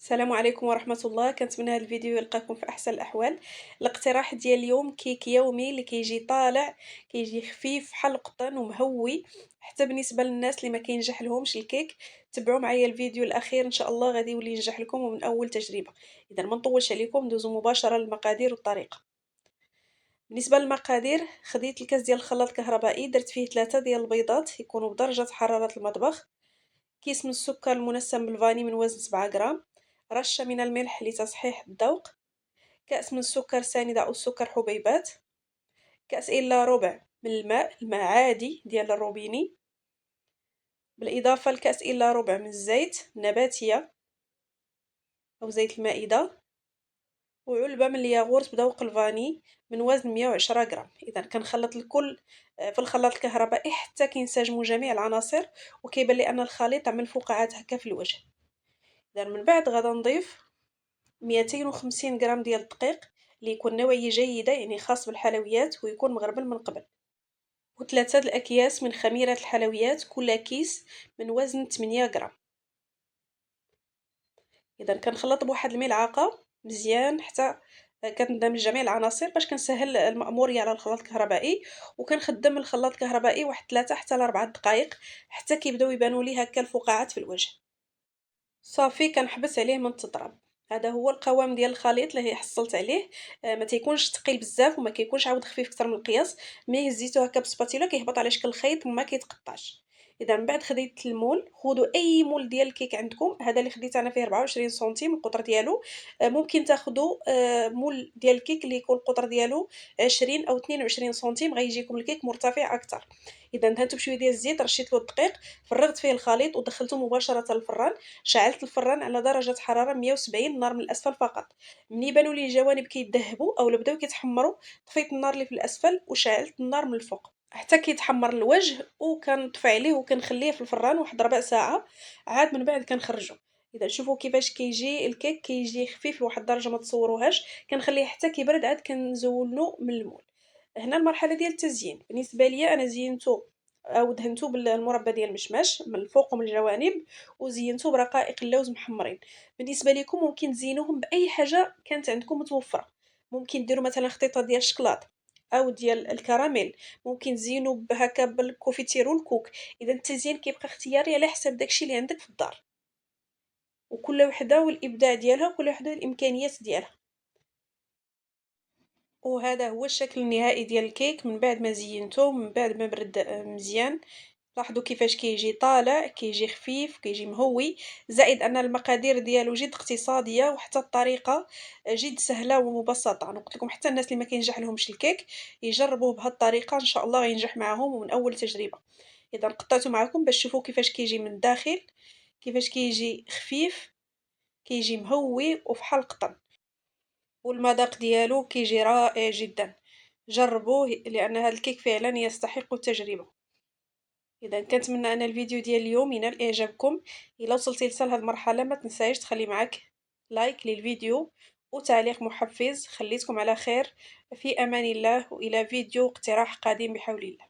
السلام عليكم ورحمة الله. كنتمنى هذا الفيديو يلقاكم في احسن الاحوال. الاقتراح ديال اليوم كيك يومي اللي كيجي طالع، كيجي خفيف بحال القطن ومهوي. حتى بالنسبة للناس اللي ما كينجح لهمش الكيك، تبعوا معايا الفيديو الاخير ان شاء الله غادي يولي ينجح لكم ومن اول تجربة. اذا ما نطولش عليكم، ندوزو مباشرة للمقادير والطريقة. بالنسبة للمقادير، خديت الكاس ديال الخلاط الكهربائي، درت فيه 3 ديال البيضات يكونوا بدرجة حرارة المطبخ، كيس من السكر المنسم بالفاني من وزن 7 غرام، رشة من الملح لتصحيح الذوق، كأس من السكر ساندة أو السكر حبيبات، كأس إلا ربع من الماء عادي ديال الروبيني، بالإضافة لكأس إلا ربع من الزيت النباتية أو زيت المائدة، وعلبة من الياغورت بذوق الفاني من وزن 110 غرام. إذا كنخلط الكل في الخلاط الكهربائي حتى كينسجموا جميع العناصر وكيبان لي أن الخليط عمل فقاعات هكا في الوجه. إذا من بعد غادا نضيف 250 غرام ديال الدقيق اللي يكون نوعية جيدة، يعني خاص بالحلويات ويكون مغربل من قبل، و3 الأكياس من خميرة الحلويات كل كيس من وزن 8 غرام. إذا كنخلط بواحد الملعقة مزيان حتى كندمج جميع العناصر باش كنسهل المأمورية على الخلاط الكهربائي، وكنخدم الخلاط الكهربائي واحد 3 حتى ل 4 دقائق حتى كيبداو يبانوا لي هكا الفقاعات في الوجه. صافي كنحبس عليه من التضرب. هذا هو القوام ديال الخليط اللي حصلت عليه. ما تيكونش ثقيل بزاف وما كيكونش عاود خفيف اكثر من القياس. ملي هزيتو هكا بسباتيلا كيهبط على شكل خيط وما كيتقطعش. اذا من بعد خديت المول، خذوا اي مول ديال الكيك عندكم. هذا اللي خديت انا فيه 24 سنتيم القطر ديالو. ممكن تاخذوا مول ديال الكيك اللي يكون القطر ديالو 20 او 22 سنتيم، غيجيكم الكيك مرتفع اكثر. اذا دهنتو بشويه ديال الزيت، رشيت له الدقيق، فرغت فيه الخليط ودخلته مباشره للفران. شعلت الفران على درجة حرارة 170، النار من الأسفل فقط. ملي بانوا لي الجوانب كيدهبوا أو بداو كيتحمروا، طفيت النار اللي في الأسفل وشعلت النار من الفوق حتى كيتحمر الوجه، وكنطفي عليه وكنخليه في الفران واحد ربع ساعة. عاد من بعد كنخرجو. اذا شوفوا كيفاش كيجي الكيك، كيجي خفيف لواحد الدرجه ما تصوروهاش. كنخليه حتى كيبرد، عاد كنزولو من المول. هنا المرحله ديال التزيين. بالنسبه ليا انا زينتو او دهنتو بالمربى ديال المشماش من الفوق ومن الجوانب، وزينتو برقائق اللوز محمرين. بالنسبه لكم ممكن تزينوهم باي حاجه كانت عندكم متوفره. ممكن ديروا مثلا خطيطه ديال الشكلاط او ديال الكراميل، ممكن تزينوا بهكا بالكوفيتير والكوك. اذا التزيين كيبقى اختياري على حسب داكشي اللي عندك في الدار، وكل وحده والابداع ديالها وكل وحده والامكانيات ديالها. وهذا هو الشكل النهائي ديال الكيك من بعد ما زينته، من بعد ما برد مزيان. لاحظوا كيفاش كيجي طالع، كيجي خفيف، كيجي مهوي. زائد ان المقادير ديالو جد اقتصاديه، وحتى الطريقه جد سهله ومبسطه. انا قلت لكم حتى الناس اللي ما كينجح لهمش الكيك يجربوه بهذه الطريقه، ان شاء الله غينجح معاهم ومن اول تجربه. اذا قطعته معكم باش تشوفوا كيفاش كيجي من الداخل، كيفاش كيجي خفيف، كيجي مهوي وفحال القطن، والمذاق ديالو كيجي رائع جدا. جربوه لان هذا الكيك فعلا يستحق التجربه. اذا كنتمنى ان الفيديو ديال اليوم ينال اعجابكم. الا وصلتي لحتى لهاد المرحله ما تنسايش تخلي معاك لايك للفيديو وتعليق محفز. خليتكم على خير، في امان الله، والى فيديو اقتراح قادم بحول الله.